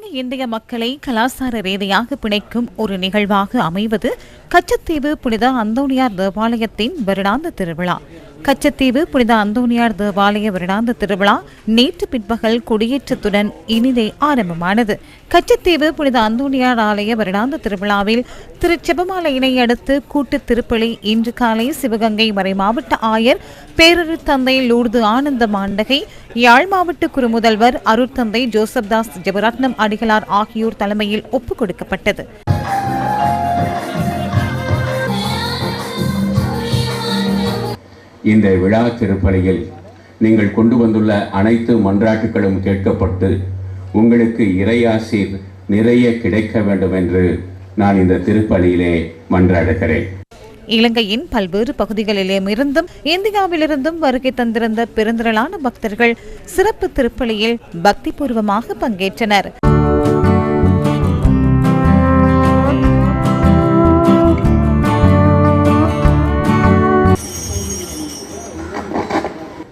இலங்கை இந்திய மக்களை கலாசார ரீதியாக பிணைக்கும் ஒரு நிகழ்வாக அமைவது கச்சத்தீவு புனித அந்தோணியார் தேவாலயத்தின் வருடாந்த திருவிழா. கச்சத்தீவு புனித அந்தோணியார் தேவாலய வருடாந்த திருவிழா நேற்று பிற்பகல் கொடியேற்றத்துடன் இனிதே ஆரம்பமானது. கச்சத்தீவு புனித அந்தோணியார் ஆலய வருடாந்த திருவிழாவில் திருச்செபமாலையினை அடுத்து கூட்டு திருப்பலி இன்று காலை சிவகங்கை மறை மாவட்ட ஆயர் பேரரு தந்தை லூர்து ஆனந்த மாண்டகை, யாழ் மாவட்ட குறுமுதல்வர் அருட்தந்தை ஜோசப்தாஸ் ஜெபரத்னம் அடிகளார் ஆகியோர் தலைமையில் ஒப்புக் கொடுக்கப்பட்டது. இந்த விழா திருப்பலியில் நீங்கள் கொண்டு வந்துள்ள அனைத்து மன்றாட்டுகளும் கேட்கப்பட்டு உங்களுக்கு இறையாசீர் நிறைய கிடைக்க வேண்டும் என்று நான் இந்த திருப்பலியிலே மன்றாடுகிறேன். இலங்கையின் பல்வேறு பகுதிகளிலுமிருந்தும் இந்தியாவிலிருந்தும் வருகை தந்திருந்த பெருந்திரளான பக்தர்கள் சிறப்பு திருப்பலியில் பக்திபூர்வமாக பங்கேற்றனர்.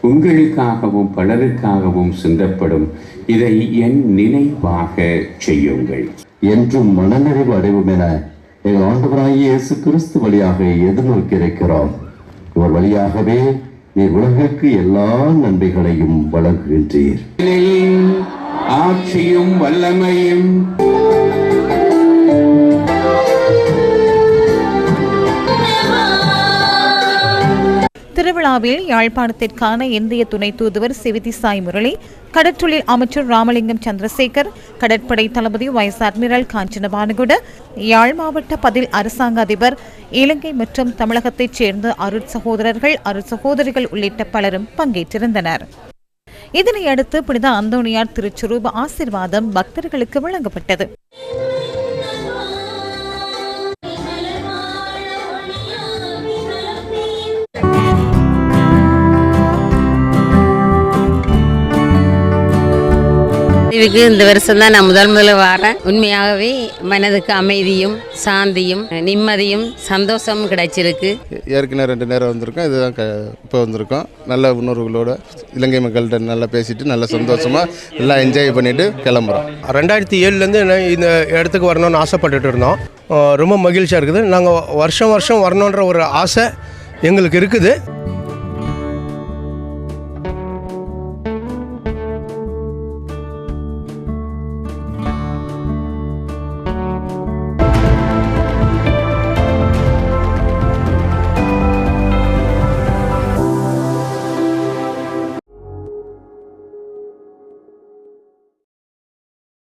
உங்களுக்காகவும் பலருக்காகவும் சிந்தப்படும் இதை என் நினைவாக செய்யுங்கள். என்றும் மனநிறைவு அடைவோம் என எங்கள் ஆண்டவராகிய இயேசு கிறிஸ்து வழியாக எதிர்நோக்கி இருக்கிறோம். இவர் வழியாகவே நீர் உலகிற்கு எல்லா நன்மைகளையும் வழங்குகின்றீர். ஆட்சியும் வல்லமையும் திருவிழாவில் யாழ்ப்பாணத்திற்கான இந்திய துணை தூதுவர் சிவிதி சாய் முரளி, கடற்றொழில் அமைச்சர் ராமலிங்கம் சந்திரசேகர், கடற்படை தளபதி வைஸ் அட்மிரல் காஞ்சன பானுகுட, யாழ் மாவட்ட பதில் அரசாங்க அதிபர், இலங்கை மற்றும் தமிழகத்தைச் சேர்ந்த அருட்சகோதரர்கள் அருட்சகோதரிகள் உள்ளிட்ட பலரும் பங்கேற்றிருந்தனர். இதனையடுத்து புனித அந்தோணியார் திருச்சுரூப ஆசீர்வாதம் பக்தர்களுக்கு வழங்கப்பட்டது. இதுக்கு இந்த வருஷம் தான் நான் முதல்ல வரேன். உண்மையாகவே மனதுக்கு அமைதியும் சாந்தியும் நிம்மதியும் சந்தோஷமும் கிடைச்சிருக்கு. ஏற்கனவே 2 நேரம் வந்திருக்கோம், இதுதான் இப்போ வந்திருக்கோம். நல்ல உணர்வுகளோட இலங்கை மக்கள்கிட்ட நல்லா பேசிட்டு நல்ல சந்தோஷமாக எல்லாம் என்ஜாய் பண்ணிட்டு கிளம்புறோம். 2007 இந்த இடத்துக்கு வரணும்னு ஆசைப்பட்டுட்டு இருந்தோம். ரொம்ப மகிழ்ச்சியாக இருக்குது. நாங்கள் வருஷம் வரணுன்ற ஒரு ஆசை எங்களுக்கு இருக்குது.